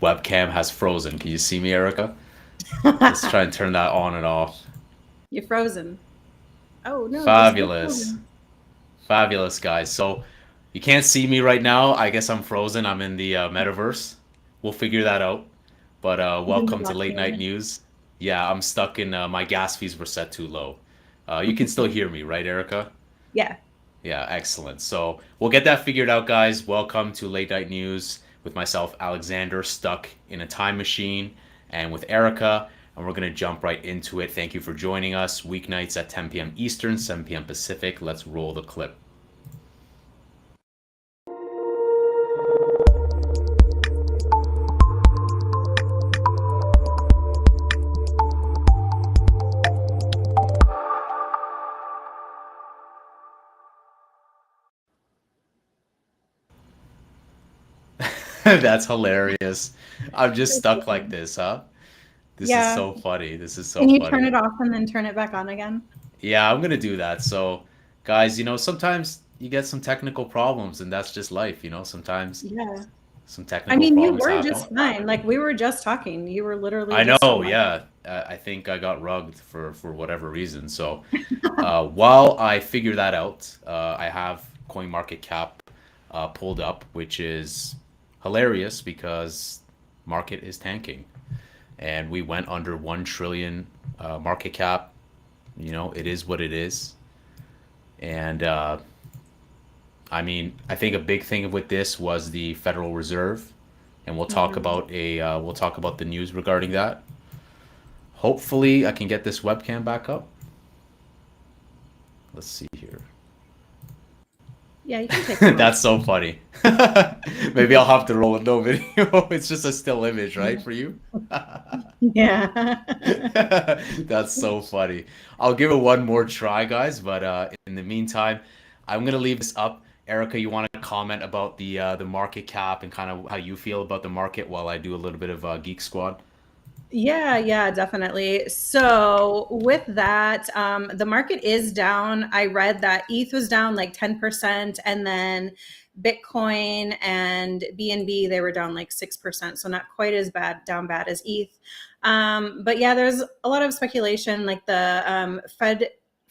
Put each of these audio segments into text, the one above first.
webcam has frozen. Can you see me, Erica? Let's try and turn that on and off. You're frozen. Oh no, you're still Fabulous. frozen. Fabulous, guys. So you can't see me right now. I guess I'm frozen. I'm in the metaverse. We'll figure that out. But He's in the welcome to Late Night blockchain. News. Yeah, I'm stuck in my gas fees were set too low. You can still hear me, right, Erica? Yeah. Yeah, excellent. So we'll get that figured out, guys. Welcome to Late Night News with myself, Alexander, stuck in a time machine, and with Erica. And we're going to jump right into it. Thank you for joining us. Weeknights at 10 p.m. Eastern, 7 p.m. Pacific. Let's roll the clip. That's hilarious. I'm just stuck like this, huh? This is Yeah. so funny. This is so Can you turn funny. it off and then turn it back on again? Yeah, I'm gonna do that. So, guys, sometimes you get some technical problems, and that's just life. Sometimes Yeah. some I technical mean, you problems were happen. just fine. Like we were just talking. You were literally I just know, on my. yeah. I think I got rugged for whatever reason. So, while I figure that out, I have CoinMarketCap pulled up, which is hilarious because market is tanking, and we went under 1 trillion market cap. It is what it is, and I mean, I think a big thing with this was the Federal Reserve, and Mhm. we'll talk about the news regarding that. Hopefully, I can get this webcam back up. Let's see here. Yeah, you can take a moment. That's so funny. Maybe I'll have to roll a no video. It's just a still image, right, for you? Yeah. That's so funny. I'll give it one more try, guys. But in the meantime, I'm gonna leave this up. Erica, you want to comment about the market cap and kind of how you feel about the market while I do a little bit of Geek Squad? Yeah, yeah, definitely. So with that, the market is down. I read that ETH was down like 10%, and then Bitcoin and BNB, they were down like 6%. So not quite as bad as ETH. But yeah, there's a lot of speculation. Like the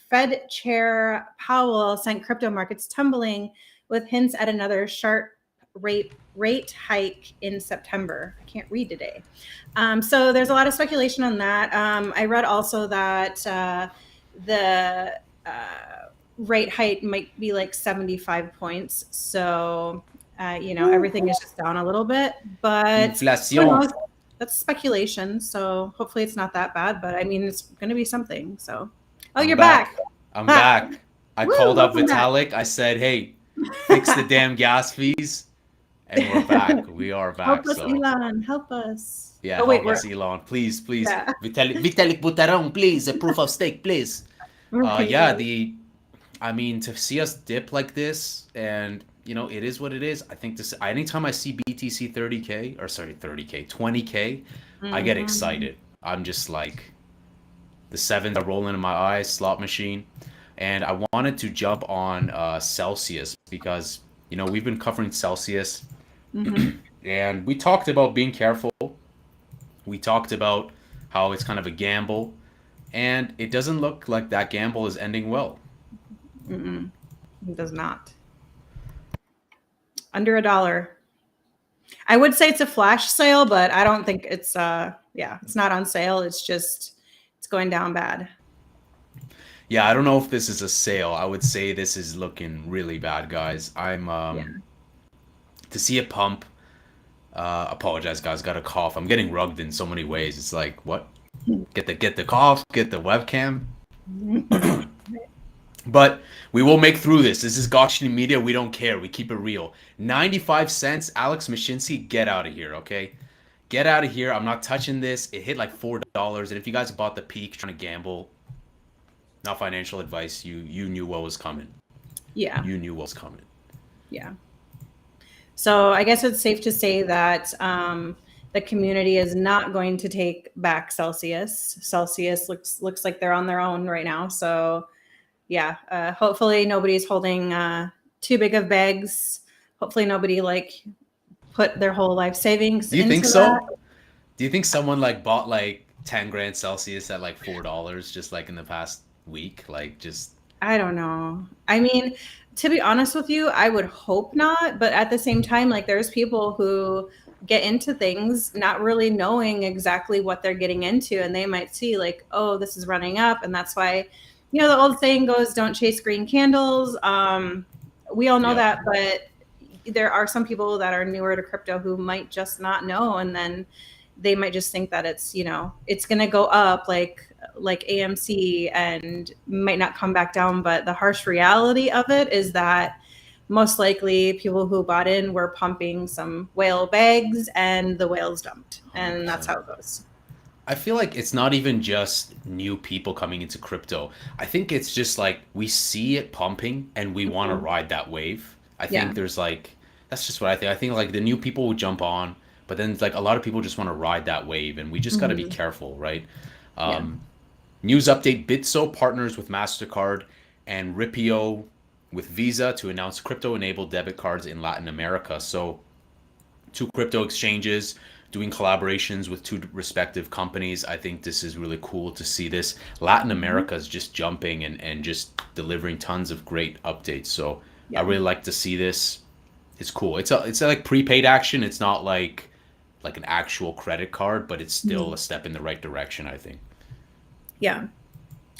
Fed Chair Powell sent crypto markets tumbling with hints at another sharp rate hike in September. I can't read today. So there's a lot of speculation on that. I read also that the rate hike might be like 75 points. So, everything is just down a little bit, but who Inflation. knows? That's speculation. So hopefully it's not that bad, but I mean, it's going to be something. So, oh, I'm you're back. back. I'm Ha. back. I Woo, called up welcome back. Vitalik. I said, "Hey, fix the damn gas fees," and we're back. We are back. Help us, So Elon. Help us. yeah, Oh, wait, help we're, us, Elon. Please, please. yeah. Vitalik Buterin, please. A proof of stake, please. Right, Yeah, right. I mean, to see us dip like this, and it is what it is. I think this, anytime I see BTC 30K, or sorry, 30K, 20K, I get Mhm. excited. I'm just like, the sevens are rolling in my eyes, slot machine. And I wanted to jump on Celsius because, we've been covering Celsius Mhm. and we talked about being careful. We talked about how it's kind of a gamble, and it doesn't look like that gamble is ending well. Mm-mm. It does not. Under $1. I would say it's a flash sale, but I don't think it's yeah, it's not on sale. It's going down bad. Yeah, I don't know if this is a sale. I would say this is looking really bad, guys. I'm Yeah. to see it pump. Apologize, guys. Got a cough. I'm getting rugged in so many ways. It's like, what? Get the cough. Get the webcam. But we will make through this. This is Gaussian media. We don't care. We keep it real. 95 cents. Alex Mashinsky, get out of here, okay? Get out of here. I'm not touching this. It hit like $4. And if you guys bought the peak trying to gamble, not financial advice, you knew what was coming. Yeah. You knew what was coming. Yeah. So I guess it's safe to say that the community is not going to take back Celsius. Celsius looks like they're on their own right now. So yeah, hopefully nobody's holding too big of bags. Hopefully nobody like put their whole life savings Do you think into that. so? Do you think someone like bought like 10 grand Celsius at like $4 just like in the past week? Like just I don't know. I mean, to be honest with you, I would hope not, but at the same time, like there's people who get into things not really knowing exactly what they're getting into, and they might see like, oh, this is running up, and that's why, the old saying goes, "Don't chase green candles." We all know yep. that, but there are some people that are newer to crypto who might just not know, and then they might just think that it's going to go up like AMC and might not come back down. But the harsh reality of it is that most likely people who bought in were pumping some whale bags and the whales dumped. And that's 100%. how it goes. I feel like it's not even just new people coming into crypto. I think it's just like we see it pumping and we want to Mhm. ride that wave. I think Yeah. there's like that's just what I think. I think like the new people will jump on, but then like a lot of people just want to ride that wave and we just got to be Hmm. careful, right? Yeah. Um, News update: Bitso partners with MasterCard and Ripio with Visa to announce crypto enabled debit cards in Latin America. So two crypto exchanges doing collaborations with two respective companies. I think this is really cool to see this. Latin Hmm. America is just jumping and just delivering tons of great updates. So I Yeah. really like to see this. It's cool. It's a like prepaid action. It's not like an actual credit card, but it's still Mhm. a step in the right direction, I think. Yeah.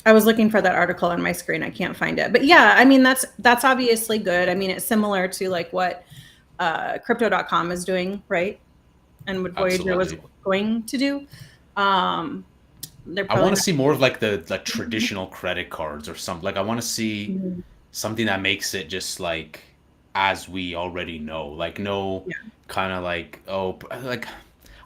I was looking for that article on my screen. I can't find it. But yeah, I mean that's obviously good. I mean, it's similar to like what crypto.com is doing, right? And what Voyager was Absolutely. going to do. Um, they're I probably want to not. see more of like the like traditional credit cards or something. Like I want to see Mhm. something that makes it just like as we already know. Like no Yeah, kind of like like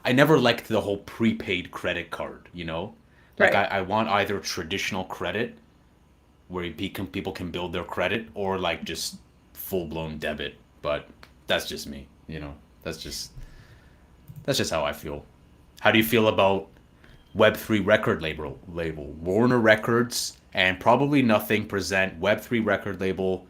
I never liked the whole prepaid credit card, you know? Like right. I want either traditional credit where people can build their credit or like just full-blown debit. But that's just me, you know. That's just how I feel. How do you feel about Web3 record label Warner Records and Probably Nothing present Web3 record label,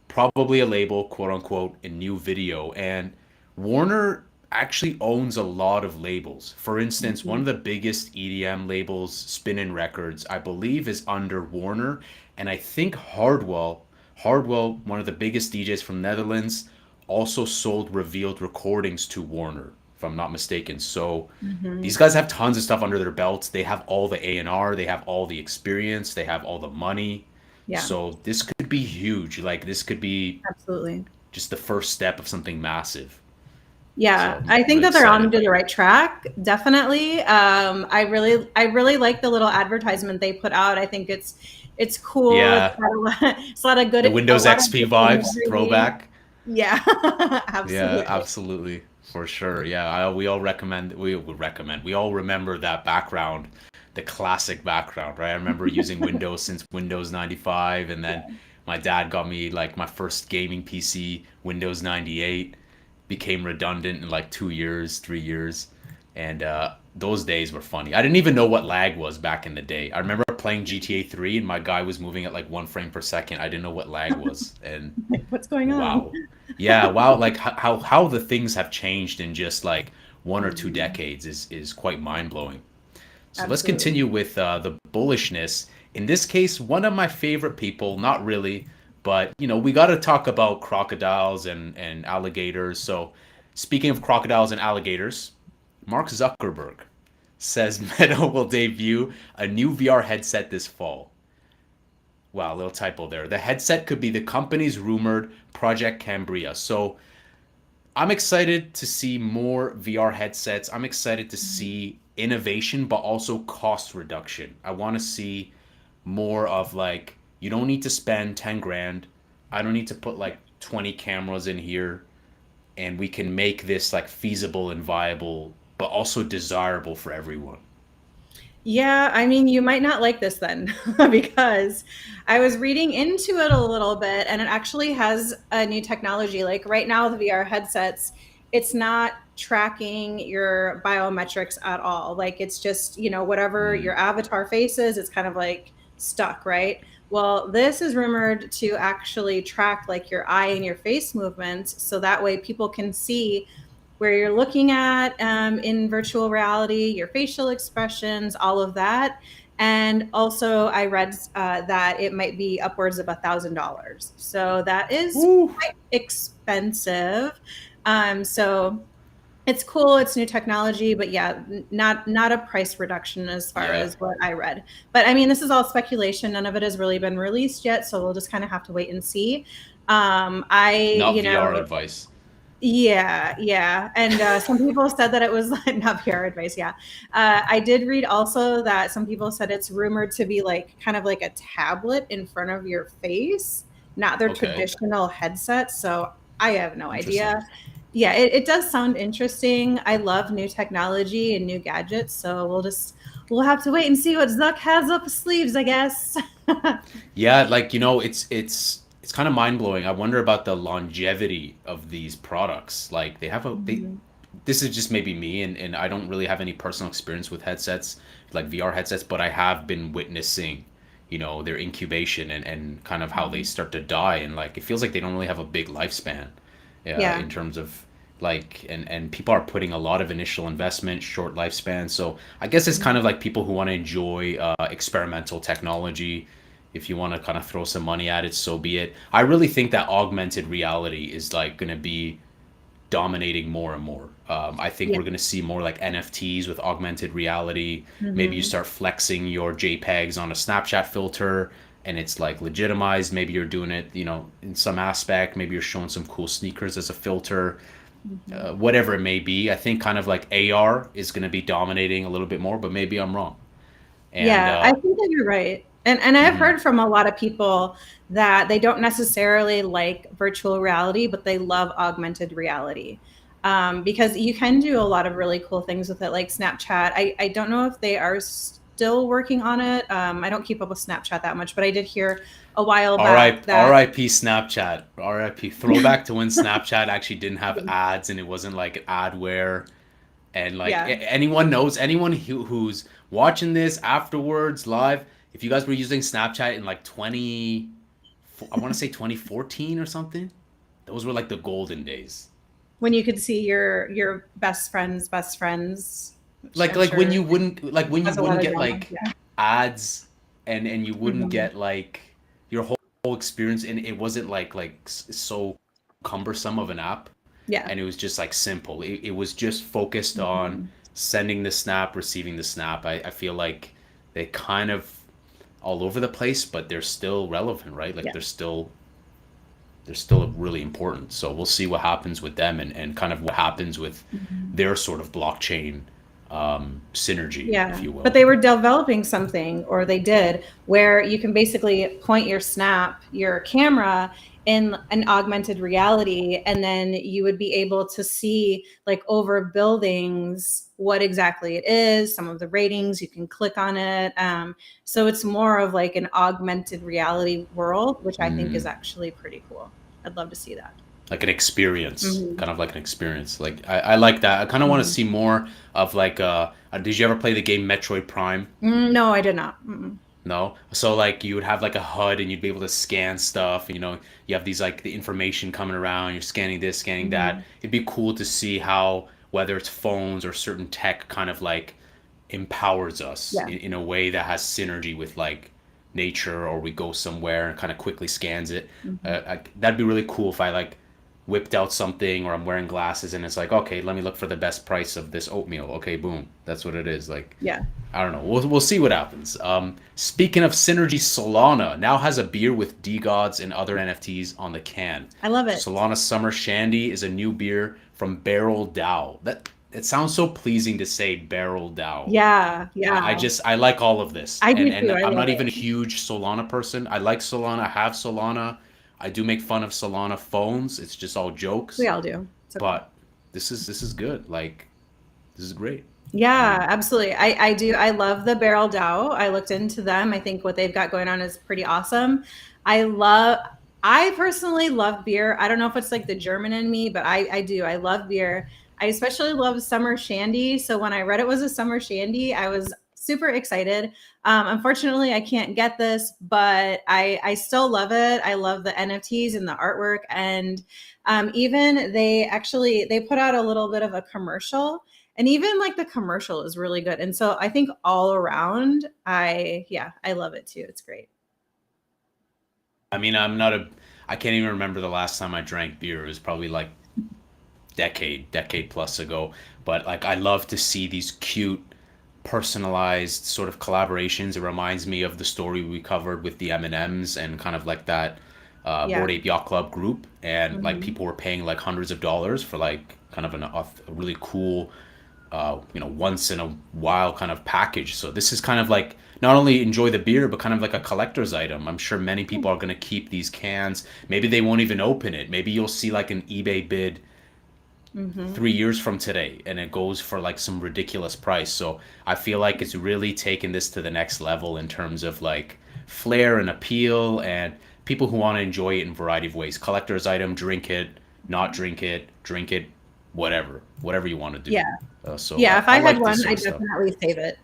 probably a label, quote unquote, in new video. And Warner actually owns a lot of labels. For instance, one Mhm. of the biggest EDM labels, Spinnin' Records, I believe is under Warner. And I think Hardwell, one of the biggest DJs from Netherlands, also sold revealed recordings to Warner, if I'm not mistaken. So Mhm. these guys have tons of stuff under their belts. They have all the A&R, they have all the experience, they have all the money. Yeah, So this could be huge. Like this could be absolutely. just the first step of something massive. So Yeah, I'm I think really that they're on excited. to the right track. Definitely. I really like the little advertisement they put out. I think it's cool. It's Yeah, got the a Windows lot of XP good vibes, imagery. throwback. Yeah, Yeah, absolutely. absolutely, for sure. Yeah, we all recommend. We would recommend. We all remember that background, the classic background, right? I remember using Windows since Windows 95, and then my dad got me like my first gaming PC, Windows 98, became redundant in like 2 years, 3 years, and those days were funny. I didn't even know what lag was back in the day. I remember playing GTA 3, and my guy was moving at like 1 frame per second. I didn't know what lag was, and Like, what's going on? wow. Yeah, wow, like how the things have changed in just like 1 or 2 decades is quite mind-blowing. So let's Absolutely. continue with the bullishness. In this case, one of my favorite people, not really, but we got to talk about crocodiles and alligators. So, speaking of crocodiles and alligators, Mark Zuckerberg says Meta will debut a new VR headset this fall. Wow, a little typo there. The headset could be the company's rumored Project Cambria. So I'm excited to see more VR headsets. I'm excited to see innovation, but also cost reduction. I want to see more of like, you don't need to spend 10 grand. I don't need to put like 20 cameras in here. And we can make this like feasible and viable, but also desirable for everyone. Yeah, I mean, you might not like this then because I was reading into it a little bit and it actually has a new technology. Like right now, the VR headsets, it's not tracking your biometrics at all. Like it's just, whatever Mm. your avatar face is, it's kind of like stuck, right? Well, this is rumored to actually track like your eye and your face movements so that way people can see where you're looking at in virtual reality, your facial expressions, all of that. And also, I read that it might be upwards of $1,000. So that is Woo. quite expensive. So it's cool, it's new technology, but yeah, not a price reduction as far Yeah. as what I read. But I mean, this is all speculation. None of it has really been released yet, so we'll just kind of have to wait and see. I, Not you VR know, advice. yeah, yeah. And some people said that it was not PR advice. Yeah. I did read also that some people said it's rumored to be like kind of like a tablet in front of your face, not their Okay. traditional headset. So I have no Interesting. idea. Yeah, it does sound interesting. I love new technology and new gadgets. So we'll have to wait and see what Zuck has up his sleeves, I guess. Yeah, like it's kind of mind blowing. I wonder about the longevity of these products. Like they have a they Mhm. this is just maybe me and I don't really have any personal experience with headsets, like VR headsets, but I have been witnessing, their incubation and kind of how they Mhm. start to die and like it feels like they don't really have a big lifespan Yeah. in terms of like and people are putting a lot of initial investment, short lifespan. So I guess it's kind of like people who want to enjoy experimental technology. If you want to kind of throw some money at it, so be it. I really think that augmented reality is like going to be dominating more and more. I think Yeah. we're going to see more like NFTs with augmented reality. Maybe you Mhm. start flexing your JPEGs on a Snapchat filter and it's like legitimized. Maybe you're doing it, in some aspect. Maybe you're showing some cool sneakers as a filter, Mhm. whatever it may be. I think kind of like AR is going to be dominating a little bit more, but maybe I'm wrong. And Yeah, I think that you're right. And I've mhm. heard from a lot of people that they don't necessarily like virtual reality, but they love augmented reality. Because you can do a lot of really cool things with it, like Snapchat. I don't know if they are still working on it. I don't keep up with Snapchat that much, but I did hear a while back that RIP Snapchat. RIP. Throwback to when Snapchat actually didn't have ads and it wasn't like adware. And like yeah, anyone knows, anyone who's watching this afterwards live, if you guys were using Snapchat in like 20, I want to say 2014 or something, those were like the golden days. when you could see your best friends, which Like I'm like when sure you wouldn't like when you has a lot wouldn't of get drama. like Yeah. ads and you wouldn't Mhm. get like your whole experience and it wasn't so cumbersome of an app Yeah. and it was just like simple. It was just focused on Mhm. sending the snap, receiving the snap. I feel like they kind of all over the place, but they're still relevant, right? Like Yeah. they're still really important. So we'll see what happens with them and kind of what happens with Mhm. their sort of blockchain synergy, if Yeah, you but will. they were developing something, or they did, where you can basically point your snap, your camera in an augmented reality, and then you would be able to see like over buildings what exactly it is, some of the ratings, you can click on it. So it's more of like an augmented reality world, which I think is Mm, actually pretty cool. I'd love to see that. like an experience, Mhm. kind of like an experience. Like I like that. I kind of want to Mhm. see more of like. Did you ever play the game Metroid Prime? No, I did not. Mm-mm. No. So like you would have like a HUD and you'd be able to scan stuff. You have these like the information coming around. You're scanning this, scanning that. Mhm. It'd be cool to see how whether it's phones or certain tech kind of like empowers us Yeah. in a way that has synergy with like nature or we go somewhere and kind of quickly scans it. Mhm. That'd be really cool if I like whipped out something or I'm wearing glasses and it's like, okay, let me look for the best price of this oatmeal. Okay, boom. That's what it is. Like, Yeah. I don't know. We'll see what happens. Speaking of synergy, Solana now has a beer with D Gods and other NFTs on the can. I love it. Solana Summer Shandy is a new beer from Barrel Dow. That it sounds so pleasing to say Barrel Dow. Yeah, I yeah. just I like all of this, I and do too. and I I'm love not even a it. huge Solana person. I like Solana. I have Solana. I do make fun of Solana phones. It's just all We jokes, all do. It's okay. but this is good. Like this is great. I Yeah, mean, absolutely. I do. I love the Barrel Dow. I looked into them. I think what they've got going on is pretty awesome. I love, I personally love beer. I don't know if it's like the German in me, but I do. I love beer. I especially love summer shandy. So when I read it was a summer shandy, I was super excited. Unfortunately, I can't get this, but I still love it. I love the NFTs and the artwork, and even they put out a little bit of a commercial, and even like the commercial is really good. And so I think all around, I love it too. It's great. I mean, I can't even remember the last time I drank beer. It was probably like decade plus ago. But like, I love to see these cute, personalized sort of collaborations. It reminds me of the story we covered with the M&Ms and kind of like that Yeah. Bored Ape Yacht Club group, and like Hmm. people were paying like hundreds of dollars for like kind of a really cool once in a while kind of package. So this is kind of like not only enjoy the beer, but kind of like a collector's item. I'm sure many people are going to keep these cans. Maybe they won't even open it. Maybe you'll see like an eBay bid Hmm. 3 years from today and it goes for like some ridiculous price. So I feel like it's really taken this to the next level in terms of like flair and appeal, and people who want to enjoy it in a variety of ways. Collector's item, drink it, not drink it, whatever you want to do. Yeah. So Yeah. If I I had like this one, sort I'd of stuff. definitely save it.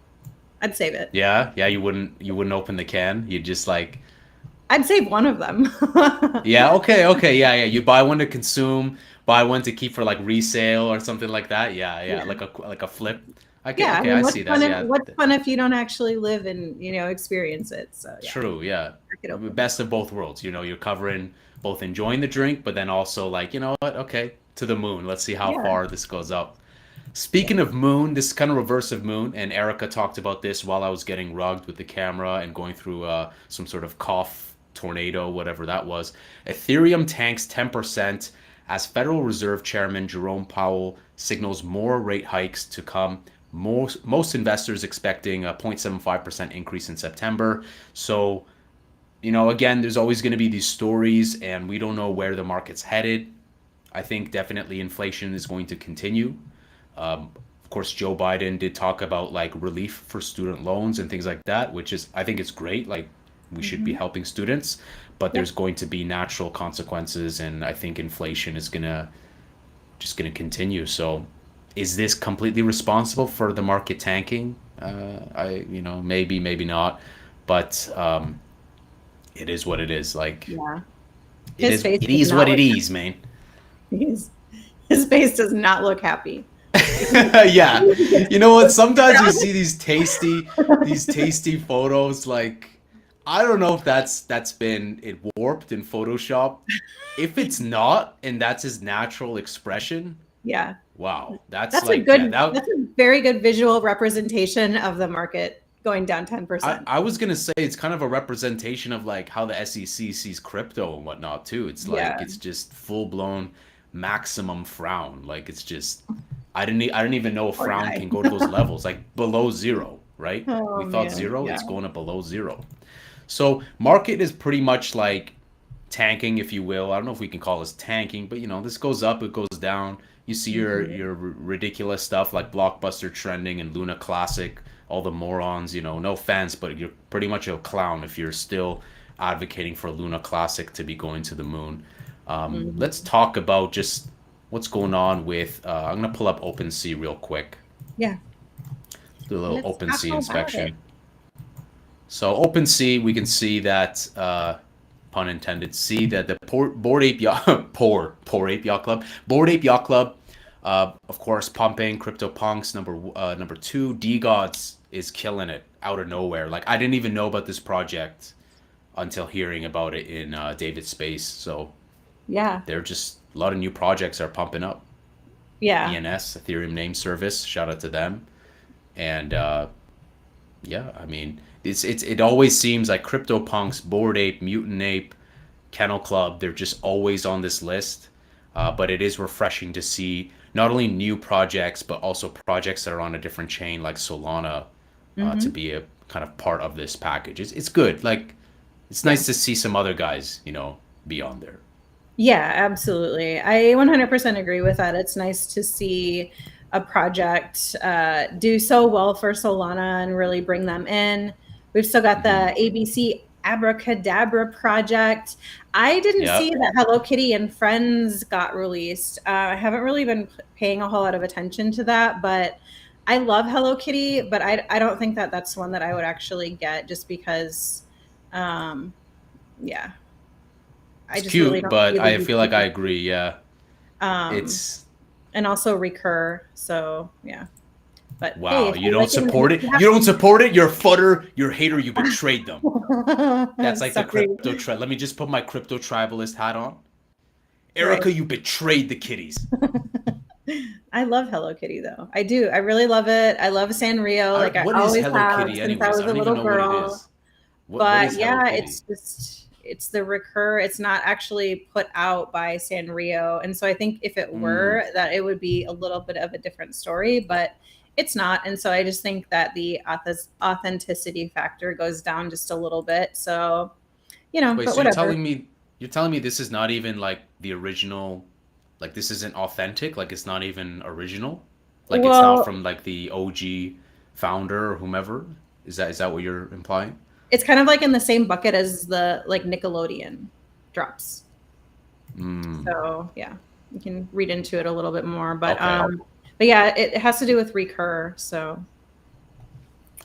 I'd save it. Yeah, you wouldn't open the can. You just like, I'd save one of them. yeah, okay, yeah. You buy one to consume, buy one to keep for like resale or something like that. Yeah, Yeah. like a flip. Yeah. I Okay, mean, I see that. Yeah, what's fun if you don't actually live and, experience it? So yeah, true. Yeah, I could open one. best of both worlds. You're covering both enjoying the drink, but then also like, you know what? Okay, to the moon. Let's see how Yeah. far this goes up. Yeah. Speaking of moon, this is kind of reverse of moon, and Erica talked about this while I was getting rugged with the camera and going through some sort of cough tornado, whatever that was. Ethereum tanks 10% as Federal Reserve Chairman Jerome Powell signals more rate hikes to come. Most investors expecting a 0.75% increase in September. So, again, there's always going to be these stories, and we don't know where the market's headed. I think definitely inflation is going to continue. Of course, Joe Biden did talk about like relief for student loans and things like that, which is, I think it's great. Like, we should be Hmm. helping students, but there's Yep. going to be natural consequences, and I think inflation is gonna continue. So, is this completely responsible for the market tanking? Maybe not, but it is what it is. Like, Yeah. His face it does is what not it look is, man. his, his face does not look happy. Yeah. You know what? Sometimes you see these tasty photos like, I don't know if that's been it warped in Photoshop. If it's not and that's his natural expression, Yeah. wow. That's like, yeah, That's a very good visual representation of the market going down I 10%. I was gonna say it's kind of a representation of like how the SEC sees crypto and whatnot too. It's like Yeah. it's just full blown maximum frown. Like it's just I didn't even know a Poor frown guy. can go to those levels, like below zero, right? Oh We thought man. zero, Yeah. it's going up below zero. So market is pretty much like tanking, if you will. I don't know if we can call this tanking, but this goes up, it goes down. You see Hmm. your ridiculous stuff like Blockbuster trending and Luna Classic, all the morons. No offense, but you're pretty much a clown if you're still advocating for Luna Classic to be going to the moon. Let's Hmm. talk about just what's going on with. I'm gonna pull up OpenSea real quick. Yeah. Do a little Let's talk OpenSea about it. inspection. So OpenSea, we can see that, pun intended, see that the Board Ape Yacht, poor Ape Yacht Club, Board Ape Yacht Club, of course, pumping CryptoPunks number two, D Gods is killing it out of nowhere. Like I didn't even know about this project until hearing about it in David's space. So Yeah. they're just a lot of new projects are pumping up. Yeah. ENS, Ethereum Name Service, shout out to them, and yeah, I mean, it always seems like CryptoPunks, Bored Ape, Mutant Ape, Kennel Club, they're just always on this list. But it is refreshing to see not only new projects, but also projects that are on a different chain like Solana, to Hmm. be a kind of part of this package. It's good. Like, it's Yeah. nice to see some other guys, be on there. Yeah, absolutely. I 100% agree with that. It's nice to see a project do so well for Solana and really bring them in. We've still got Hmm. the ABC Abracadabra project. I didn't Yeah. see that Hello Kitty and Friends got released. I haven't really been paying a whole lot of attention to that, but I love Hello Kitty, but I don't think that that's one that I would actually get just because, um, yeah, I It's just really cute, don't but see the I feel like I utility. agree. Yeah, Um, it's and also recur. So yeah, but hey, wow. if You you don't like it, it support makes it. you You don't happy. support it. You're a futter. You're a hater. You betrayed them. That's like the Sorry. crypto tri. Let me just put my crypto tribalist hat on. Right. Erica, you betrayed the kitties. I love Hello Kitty though. I do. I really love it. I love Sanrio. Like I What is always Hello have Kitty, since I anyways? I was a don't even little know what it girl. is. What But is Hello yeah, Kitty? it's just it's the recur. It's not actually put out by Sanrio, and so I think if it Hmm. were, that it would be a little bit of a different story, but it's not. And so I just think that the authenticity factor goes down just a little bit. So Wait, but so whatever. you're telling me this is not even like the original, like this isn't authentic, like it's not even original, like it's not Well, from like the OG founder or whomever. Is that what you're implying? it's kind of like in the same bucket as the like Nickelodeon drops. Hmm. So yeah, you can read into it a little bit more, Okay, but yeah, it has to do with recur. So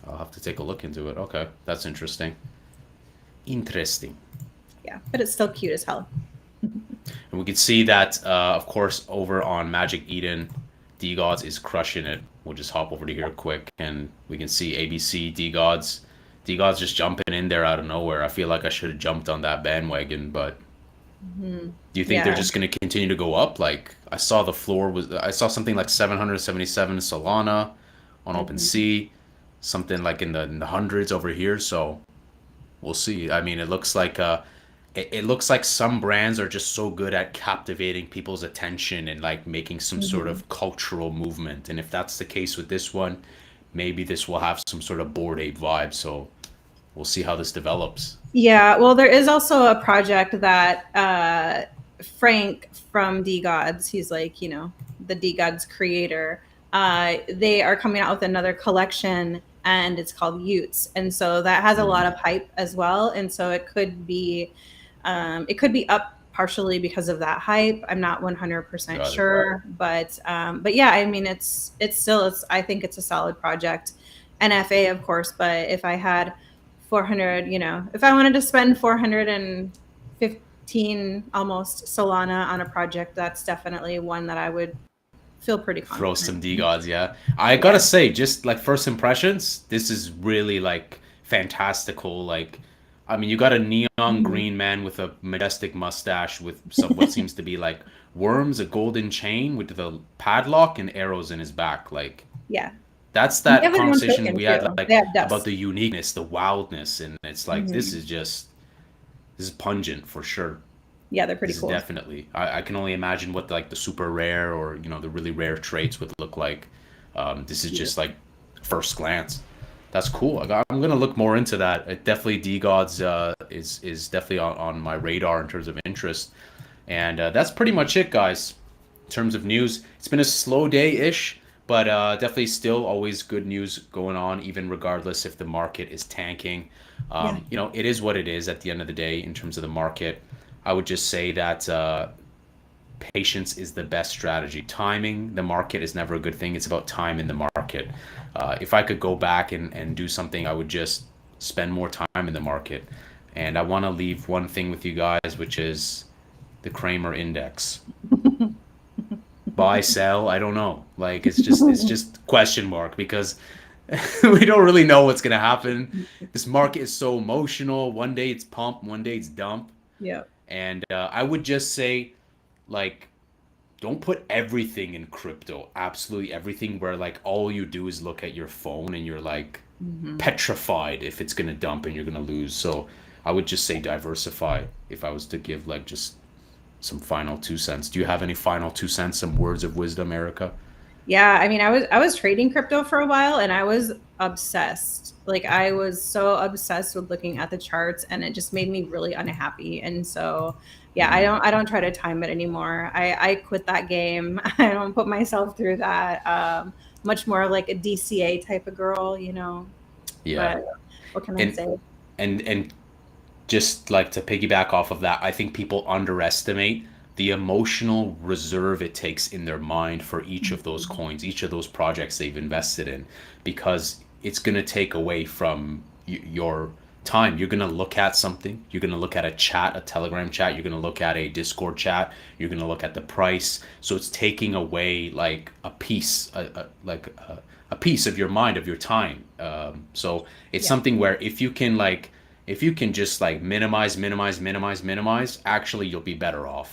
I'll have to take a look into it. Okay, that's interesting. Interesting. yeah, but it's still cute as hell. And we can see that, of course, over on Magic Eden, D Gods is crushing it. We'll just hop over to here quick, and we can see ABC D Gods. D Gods just jumping in there out of nowhere. I feel like I should have jumped on that bandwagon, but Mhm. do you think they're Yeah. just going to continue to go up? Like I saw something like 777 Solana on Mhm. OpenSea, something like in the hundreds over here. So we'll see. I mean, it looks like some brands are just so good at captivating people's attention and like making some sort Mhm. of cultural movement. And if that's the case with this one, maybe this will have some sort of Bored Ape vibe. So we'll see how this develops. Yeah, well, there is also a project that Frank from D Gods, he's like, the D Gods creator. They are coming out with another collection and it's called Utes. And so that has a lot Hmm. of hype as well. And so it could be up partially because of that hype. I'm not 100% Got it. sure, but yeah, I mean, I think it's a solid project. NFA, of course, but if I had 400, if I wanted to spend 415 almost Solana on a project, that's definitely one that I would feel pretty Throw confident some in. D-Gods, yeah. I gotta Yeah. say, just like first impressions, this is really like fantastical. Like, I mean, you got a neon Mhm. green man with a majestic mustache with some what seems to be like worms, a golden chain with the padlock and arrows in his back. Like, Yeah. that's And they that have their own conversation token we had too. They like have about dust. the uniqueness, the wildness, and it's like Hmm. this is pungent for sure. Yeah, they're pretty This is cool. definitely. I can only imagine what like the super rare or the really rare traits would look like. This is Yeah. just like first glance. That's cool. I'm gonna look more into that. Definitely D Gods is definitely on my radar in terms of interest, and that's pretty much it, guys. In terms of news, it's been a slow day ish, but definitely still always good news going on, even regardless if the market is tanking. Yeah. It is what it is at the end of the day in terms of the market. I would just say that patience is the best strategy. Timing the market is never a good thing. It's about time in the market. If I could go back and do something, I would just spend more time in the market. And I want to leave one thing with you guys, which is the Kramer index. Buy, sell, I don't know. Like it's just question mark because we don't really know what's gonna happen. This market is so emotional. One day it's pump, one day it's dump. Yeah. And I would just say, like, don't put everything in crypto, absolutely everything, where like all you do is look at your phone and you're like Hmm. petrified if it's gonna dump and you're gonna lose. So I would just say diversify if I was to give like just some final 2 cents. Do you have any final 2 cents, some words of wisdom, Erica? Yeah, I mean, I was trading crypto for a while and I was obsessed. Like I was so obsessed with looking at the charts and it just made me really unhappy. And so, yeah, I Mm, don't I don't try to time it anymore. I quit that game. I don't put myself through that. Much more like a DCA type of girl. yeah. But what can I And say? and just like to piggyback off of that, I think people underestimate the emotional reserve it takes in their mind for each of those Mhm. coins, each of those projects they've invested in, because it's going to take away from your time. You're going to look at something, you're going to look at a chat, a Telegram chat, you're going to look at a Discord chat, you're going to look at the price. So it's taking away like a piece, a piece of your mind, of your time. So it's Yeah. something where if you can just like minimize, actually you'll be better off,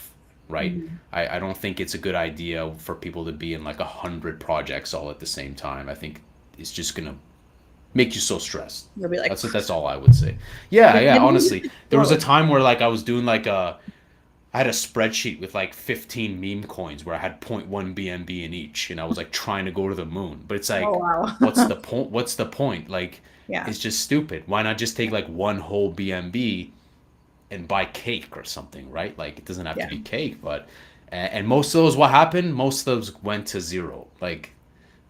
right? Mhm. I don't think it's a good idea for people to be in like 100 projects all at the same time. I think it's just gonna make you so stressed. You'll be like, That's all I would say. Yeah, like yeah. maybe Honestly, there was a whoa. time where like I was doing like I had a spreadsheet with like 15 meme coins where I had zero point 0.1 BNB in each, and I was like trying to go to the moon. But it's Oh like, what's wow. the point? What's the point? Like, Yeah. it's just stupid. Why not just take like one whole BNB and buy cake or something, right? Like, it doesn't have to Yeah. be cake, but and most of those, what happened? Most of those went to zero. Like,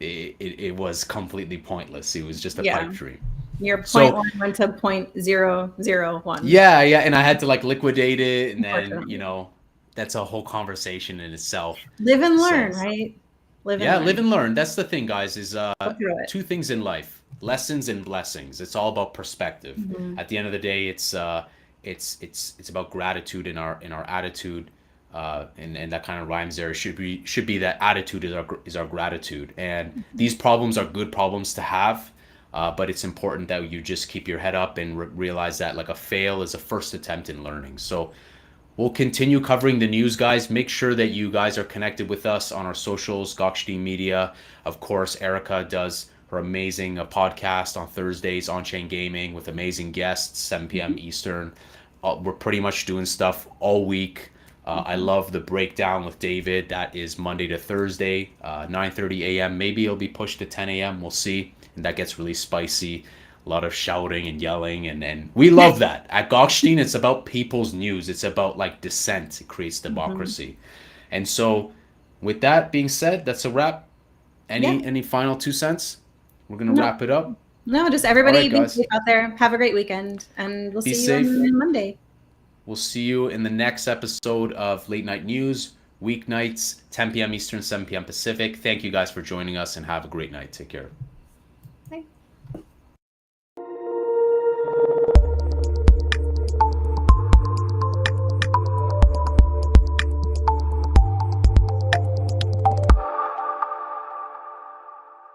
it was completely pointless. It was just a Yeah. pipe dream. Your point So one went to 0.001, yeah, yeah, and I had to like liquidate it, and then unfortunately. that's a whole conversation in itself. Live and So learn, right? Live and yeah, live learn. and learn. That's the thing, guys. Is Go through it. two things in life: lessons and blessings. It's all about perspective. Mhm. At the end of the day, it's about gratitude in our attitude, and that kind of rhymes there. It should be that attitude is our gratitude, and these problems are good problems to have. But it's important that you just keep your head up and realize that like a fail is a first attempt in learning. So we'll continue covering the news, guys. Make sure that you guys are connected with us on our socials, Gokshti Media. Of course, Erica does her amazing podcast on Thursdays on Chain Gaming with amazing guests, 7 p.m. Mhm. Eastern. We're pretty much doing stuff all week. I Mhm. love the breakdown with David. That is Monday to Thursday, 9:30 a.m. Maybe it'll be pushed to 10 a.m. We'll see. And that gets really spicy, a lot of shouting and yelling, and we love that at Gokhshtein. It's about people's news. It's about like dissent. It creates Mhm. democracy. And so with that being said, that's a wrap. Yeah. Any final 2 cents? We're gonna No, wrap it up. no, just All everybody right, be guys, safe out there. Have a great weekend, and we'll be see you safe. on Monday. We'll see you in the next episode of Late Night News, weeknights, 10 p.m. Eastern, 7 p.m. Pacific. Thank you guys for joining us, and have a great night. Take care. Bye.